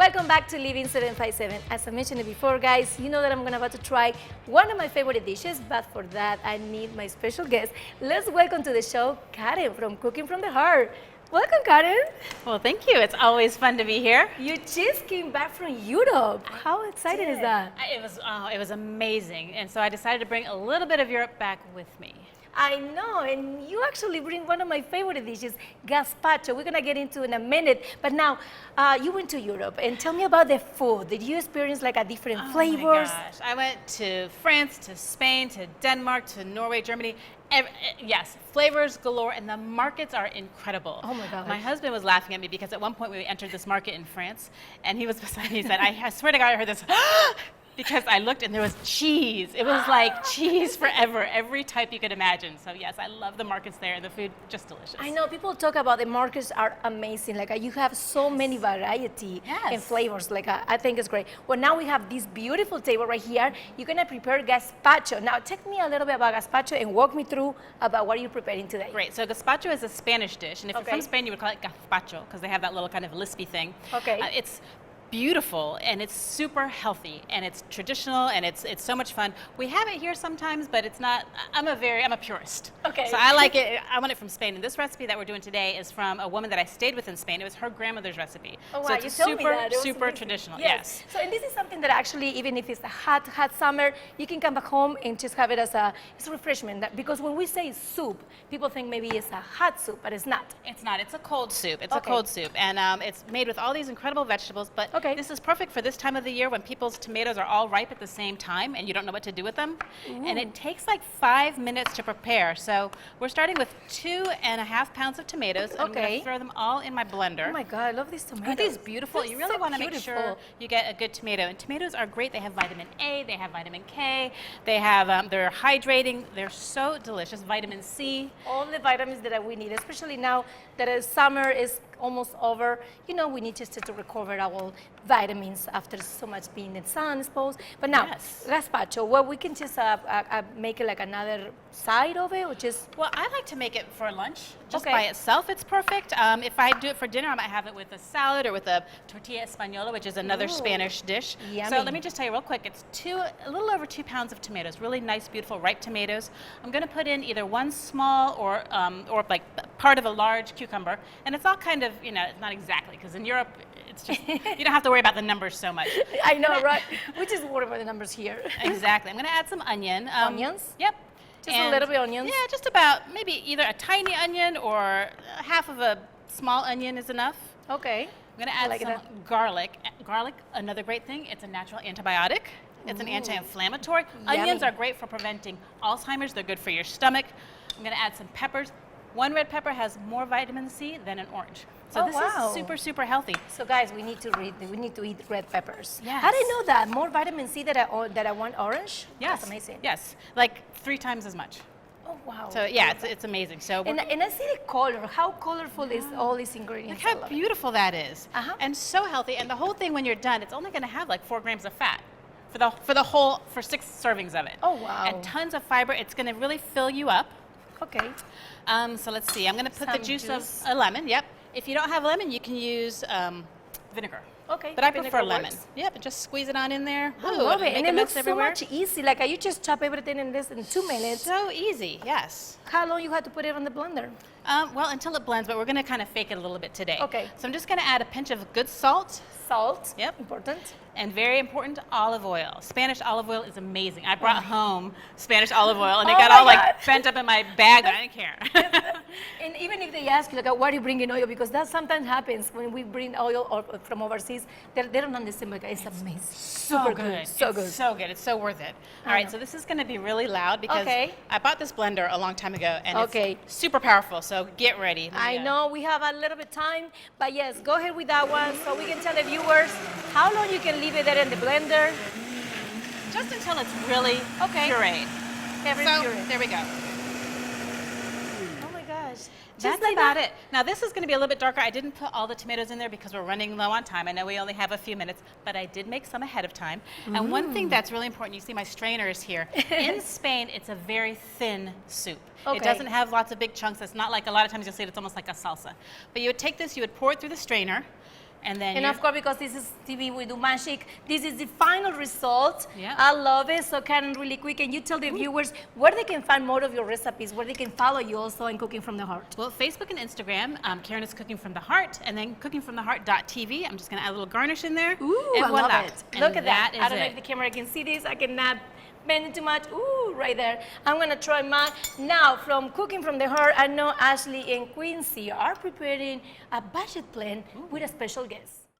Welcome back to Living 757. As I mentioned before, guys, you know that I'm about to try one of my favorite dishes, but for that, I need my special guest. Let's welcome to the show, Karen from Cooking from the Heart. Welcome, Karen. Well, thank you. It's always fun to be here. You just came back from Europe. How excited is that? It was amazing. And so I decided to bring a little bit of Europe back with me. I know, and you actually bring one of my favorite dishes, Gazpacho. We're gonna get into in a minute, but now you went to Europe, and tell me about the food. Did you experience like a different flavors? Oh my gosh, I went to France, to Spain, to Denmark, to Norway, Germany. Yes, flavors galore, and the markets are incredible. Oh my gosh. My husband was laughing at me because at one point we entered this market in France, and he was beside me. He said, I swear to God, I heard this. Because I looked and there was cheese. It was like cheese forever, every type you could imagine. So yes, I love the markets there and the food just delicious. I know people talk about the markets are amazing. Like you have so many variety and flavors. Like I think it's great. Well, now we have this beautiful table right here. You're gonna prepare gazpacho. Now take me a little bit about gazpacho and walk me through about what you're preparing today. Great, so gazpacho is a Spanish dish. And if you're from Spain, you would call it gazpacho because they have that little kind of lispy thing. Okay. It's beautiful and it's super healthy and it's traditional and it's so much fun. We have it here sometimes, but it's not. I'm a purist. Okay. So I like it. I want it from Spain. And this recipe that we're doing today is from a woman that I stayed with in Spain. It was her grandmother's recipe. Oh wow, so it's you told me that. It was super amazing. traditional. Yes. So and this is something that actually, even if it's a hot summer, you can come back home and just have it as a refreshment. Because when we say soup, people think maybe it's a hot soup, but it's not. It's not. It's a cold soup. It's a cold soup, and it's made with all these incredible vegetables. But this is perfect for this time of the year when people's tomatoes are all ripe at the same time and you don't know what to do with them. Ooh. And it takes like 5 minutes to prepare. So we're starting with 2.5 pounds of tomatoes. And I'm going to throw them all in my blender. Oh my God, I love these tomatoes. Aren't these beautiful? They're you really so want to make sure you get a good tomato. And tomatoes are great. They have vitamin A, they have vitamin K, they have, they're hydrating. They're so delicious. Vitamin C. All the vitamins that we need, especially now that summer is almost over. You know, we need just to recover our vitamins after so much being in the sun exposed. But now, gazpacho, well, we can just make it like another side of it, or just? Well, I like to make it for lunch. Just by itself, it's perfect. If I do it for dinner, I might have it with a salad or with a tortilla española, which is another Spanish dish. Yummy. So let me just tell you real quick, it's a little over 2 pounds of tomatoes, really nice, beautiful, ripe tomatoes. I'm gonna put in either one small or like part of a large cucumber. And it's all kind of, you know, not exactly, because in Europe, it's just, you don't have to worry about the numbers so much. I know, right? We just worry about the numbers here. Exactly. I'm gonna add some onion. Onions? Yep. Just a little bit of onions? Yeah, just about maybe either a tiny onion or half of a small onion is enough. Okay. I'm gonna add some garlic. Garlic, another great thing, it's a natural antibiotic. It's an anti-inflammatory. Onions are great for preventing Alzheimer's. They're good for your stomach. I'm gonna add some peppers. One red pepper has more vitamin C than an orange. So this is super, super healthy. So guys, we need to eat red peppers. Yes. How did I know that? More vitamin C that I want orange? Yes. That's amazing. Yes, like 3 times as much. Oh wow. So yeah, it's amazing. So and I see the color. How colorful is all these ingredients? Look how beautiful that is. And so healthy. And the whole thing, when you're done, it's only gonna have like 4 grams of fat. For 6 servings of it. Oh wow. And tons of fiber. It's gonna really fill you up. Okay. So let's see. I'm going to put the juice of a lemon. Yep. If you don't have lemon, you can use vinegar. Okay. But I prefer lemon. Yep. And just squeeze it on in there. I love it. And it looks so much easy. Like you just chop everything in this in 2 minutes. So easy. Yes. How long you had to put it on the blender? Well, until it blends, but we're going to kind of fake it a little bit today. Okay. So I'm just going to add a pinch of good salt. Salt. Yep. Important. And very important, olive oil. Spanish olive oil is amazing. I brought home Spanish olive oil, and it got all like bent up in my bag, but I didn't care. And even if they ask you, like, why are you bringing oil? Because that sometimes happens when we bring oil from overseas. They don't understand, but it's amazing. So good. So good. So good. It's so worth it. All right, so this is going to be really loud because I bought this blender a long time ago, and it's super powerful, so get ready. I know we have a little bit of time, but yes, go ahead with that one so we can tell the viewers how long you can leave it there in the blender. Just until it's really pureed. There we go. Oh my gosh. That's about it. Now this is going to be a little bit darker. I didn't put all the tomatoes in there because we're running low on time. I know we only have a few minutes, but I did make some ahead of time. And one thing that's really important, you see my strainers here. In Spain, it's a very thin soup. It doesn't have lots of big chunks. It's not like a lot of times you'll see it, it's almost like a salsa. But you would take this, you would pour it through the strainer. And of course, because this is TV, we do magic. This is the final result. Yeah. I love it. So Karen, really quick, can you tell the viewers where they can find more of your recipes, where they can follow you also in Cooking from the Heart? Well, Facebook and Instagram, Karen is Cooking from the Heart, and then cookingfromtheheart.tv. I'm just going to add a little garnish in there. Ooh, and I voila. love it. And Look at that. is I don't know it. if the camera can see this. I cannot bend it too much. Ooh, right there. I'm going to try mine. Now, from Cooking from the Heart, I know Ashley and Quincy are preparing a budget plan with a special guest.